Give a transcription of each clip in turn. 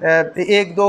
1-2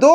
2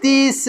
30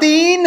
3